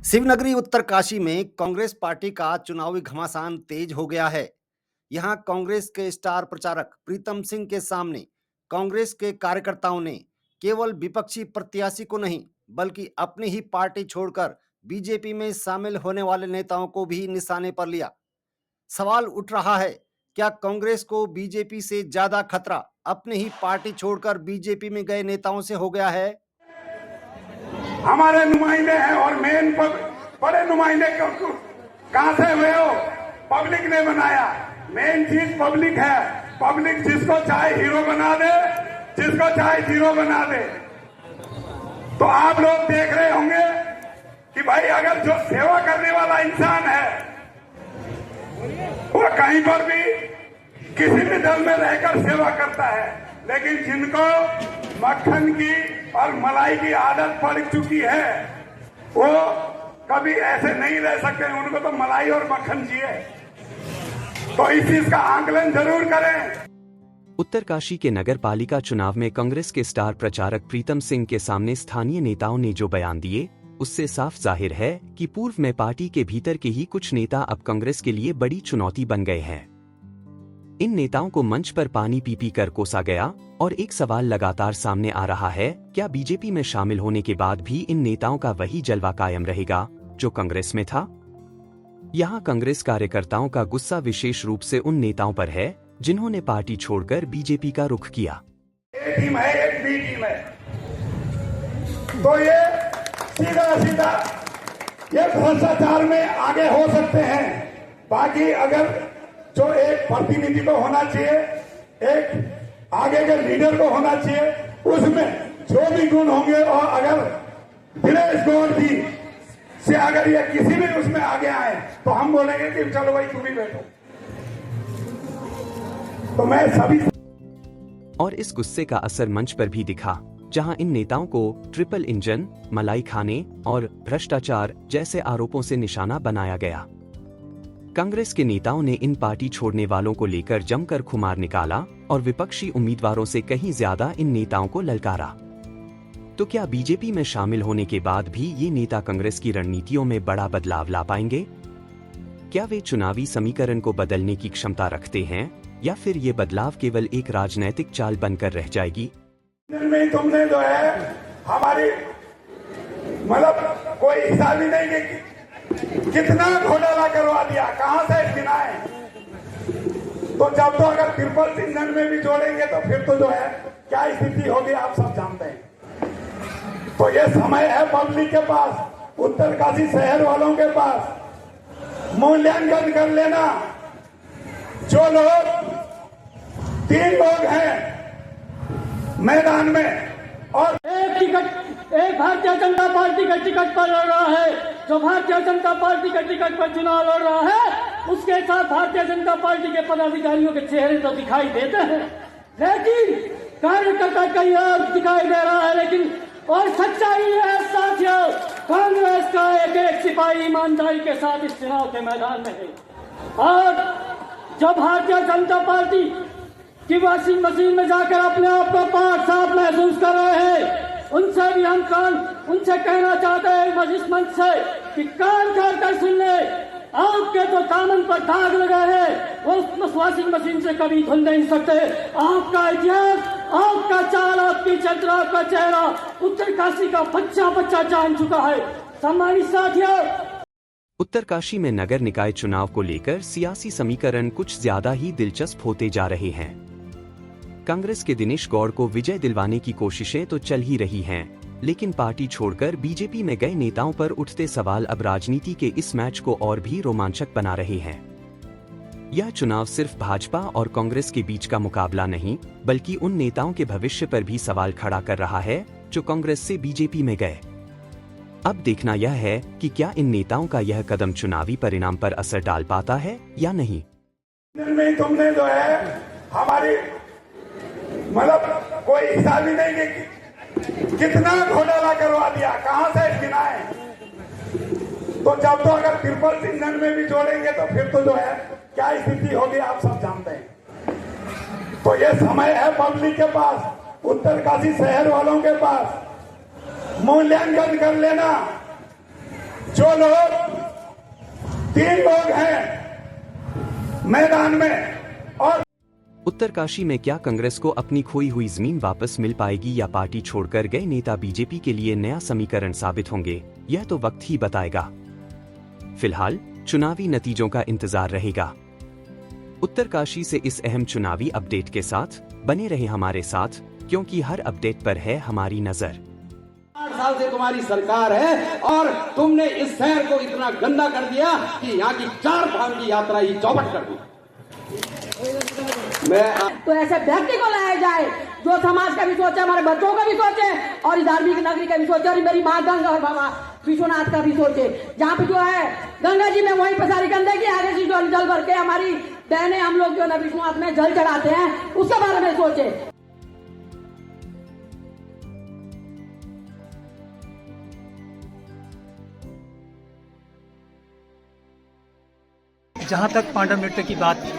शिवनगरी उत्तरकाशी में कांग्रेस पार्टी का चुनावी घमासान तेज हो गया है। यहां कांग्रेस के स्टार प्रचारक प्रीतम सिंह के सामने कांग्रेस के कार्यकर्ताओं ने केवल विपक्षी प्रत्याशी को नहीं बल्कि अपनी ही पार्टी छोड़कर बीजेपी में शामिल होने वाले नेताओं को भी निशाने पर लिया। सवाल उठ रहा है, क्या कांग्रेस को बीजेपी से ज्यादा खतरा अपनी ही पार्टी छोड़कर बीजेपी में गए नेताओं से हो गया है? हमारे नुमाइंदे हैं और मेन बड़े नुमाइंदे कहां से हुए हो? पब्लिक ने बनाया। मेन चीज पब्लिक है। पब्लिक जिसको चाहे हीरो बना दे, जिसको चाहे जीरो बना दे। तो आप लोग देख रहे होंगे कि भाई अगर जो सेवा करने वाला इंसान है वो कहीं पर भी किसी भी दल में रहकर सेवा करता है, लेकिन जिनको मक्खन की और मलाई की आदत पड़ चुकी है वो कभी ऐसे नहीं रह सकते। उनको तो मलाई और मक्खन चाहिए। तो इस चीज का आंकलन जरूर करें। उत्तरकाशी के नगर पालिका चुनाव में कांग्रेस के स्टार प्रचारक प्रीतम सिंह के सामने स्थानीय नेताओं ने जो बयान दिए, उससे साफ जाहिर है कि पूर्व में पार्टी के भीतर के ही कुछ नेता अब कांग्रेस के लिए बड़ी चुनौती बन गए हैं। इन नेताओं को मंच पर पानी पी पी कर कोसा गया और एक सवाल लगातार सामने आ रहा है, क्या बीजेपी में शामिल होने के बाद भी इन नेताओं का वही जलवा कायम रहेगा जो कांग्रेस में था? यहाँ कांग्रेस कार्यकर्ताओं का गुस्सा विशेष रूप से उन नेताओं पर है जिन्होंने पार्टी छोड़कर बीजेपी का रुख किया। एक टीम है, एक बी टीम है, तो ये सीधा ये भ्रष्टाचार में आगे हो सकते हैं। बाकी अगर जो एक प्रतिनिधि को होना चाहिए, एक आगे के लीडर को होना चाहिए, उसमें जो भी गुण होंगे, और अगर दिनेश गौड़ जी से अगर ये किसी भी उसमें आगे आए तो हम बोलेंगे कि चलो भाई तुम ही बैठो। तो मैं सभी और इस गुस्से का असर मंच पर भी दिखा, जहां इन नेताओं को ट्रिपल इंजन, मलाई खाने और भ्रष्टाचार जैसे आरोपों से निशाना बनाया गया। कांग्रेस के नेताओं ने इन पार्टी छोड़ने वालों को लेकर जमकर खुमार निकाला और विपक्षी उम्मीदवारों से कहीं ज्यादा इन नेताओं को ललकारा। तो क्या बीजेपी में शामिल होने के बाद भी ये नेता कांग्रेस की रणनीतियों में बड़ा बदलाव ला पाएंगे? क्या वे चुनावी समीकरण को बदलने की क्षमता रखते हैं, या फिर ये बदलाव केवल एक राजनीतिक चाल बनकर रह जाएगी? में तुमने जो है हमारी मतलब कोई हिसाब ही नहीं कि कितना घोटाला करवा दिया, कहां से गिनाए। तो जब तो अगर ट्रिपल इंजन में भी जोड़ेंगे तो फिर तो जो है क्या स्थिति होगी आप सब जानते हैं। तो ये समय है पब्लिक के पास, उत्तरकाशी शहर वालों के पास, मूल्यांकन कर लेना। जो लोग 3 लोग हैं मैदान में और एक भारतीय जनता पार्टी के टिकट पर लड़ रहा है, जो भारतीय जनता पार्टी के टिकट पर चुनाव लड़ रहा है, उसके साथ भारतीय जनता पार्टी के पदाधिकारियों के चेहरे तो दिखाई देते हैं, लेकिन कार्यकर्ता कहीं और दिखाई दे रहा है। लेकिन और सच्चाई है साथियों, कांग्रेस का एक सिपाही ईमानदारी के साथ इस चुनाव के मैदान में है। और जो भारतीय जनता पार्टी की वॉशिंग मशीन में जाकर अपने आप को पाक साफ महसूस कर रहे हैं, उनसे भी हम उनसे कहना चाहते हैं इस मंच से कि कान कर सुन ले। आपके तो दामन पर दाग लगा है, वो उस वॉशिंग मशीन से कभी धुल नहीं सकते। आपका इतिहास, आपका चाल, आपकी चरित्र, आपका चेहरा उत्तरकाशी का बच्चा जान चुका है। सम्मानित साथियों, उत्तरकाशी में नगर निकाय चुनाव को लेकर सियासी समीकरण कुछ ज्यादा ही दिलचस्प होते जा रहे हैं। कांग्रेस के दिनेश गौड़ को विजय दिलवाने की कोशिशें तो चल ही रही हैं, लेकिन पार्टी छोड़कर बीजेपी में गए नेताओं पर उठते सवाल अब राजनीति के इस मैच को और भी रोमांचक बना रहे हैं। यह चुनाव सिर्फ भाजपा और कांग्रेस के बीच का मुकाबला नहीं, बल्कि उन नेताओं के भविष्य पर भी सवाल खड़ा कर रहा है जो कांग्रेस से बीजेपी में गए। अब देखना यह है कि क्या इन नेताओं का यह कदम चुनावी परिणाम पर असर डाल पाता है या नहीं। तुमने जो है हमारी मतलब कोई हिसाब ही नहीं कि कितना घोटाला करवा दिया, कहां से गिनाए। तो जब तो अगर ट्रिपल इंजन में भी जोड़ेंगे तो फिर तो जो है क्या स्थिति होगी आप सब जानते हैं। तो ये समय है पब्लिक के पास, उत्तरकाशी शहर वालों के पास, मूल्यांकन कर लेना। जो लोग 3 लोग हैं मैदान में और उत्तरकाशी में क्या कांग्रेस को अपनी खोई हुई जमीन वापस मिल पाएगी या पार्टी छोड़कर गए नेता बीजेपी के लिए नया समीकरण साबित होंगे, यह तो वक्त ही बताएगा। फिलहाल चुनावी नतीजों का इंतजार रहेगा। उत्तरकाशी से इस अहम चुनावी अपडेट के साथ बने रहे हमारे साथ, क्योंकि हर अपडेट पर है हमारी नजर। 8 साल से तुम्हारी सरकार है और तुमने इस शहर को इतना गंदा कर दिया कि यहाँ की 4 धाम की यात्रा ही चौपट कर दी। तो ऐसे व्यक्ति को लाया जाए जो समाज का भी सोचे, हमारे बच्चों का भी सोचे और धार्मिक नगरी का भी सोचे और मेरी माँ गंगा और बाबा विश्वनाथ का भी सोचे। जहाँ पे जो है गंगा जी में वहीं पर सारी गंदगी आगे से जो जल भर के हमारी बहनें हम लोग जो है विश्वनाथ में जल चढ़ाते हैं, उसके बारे में सोचे। जहाँ तक पांडव नृत्य की बात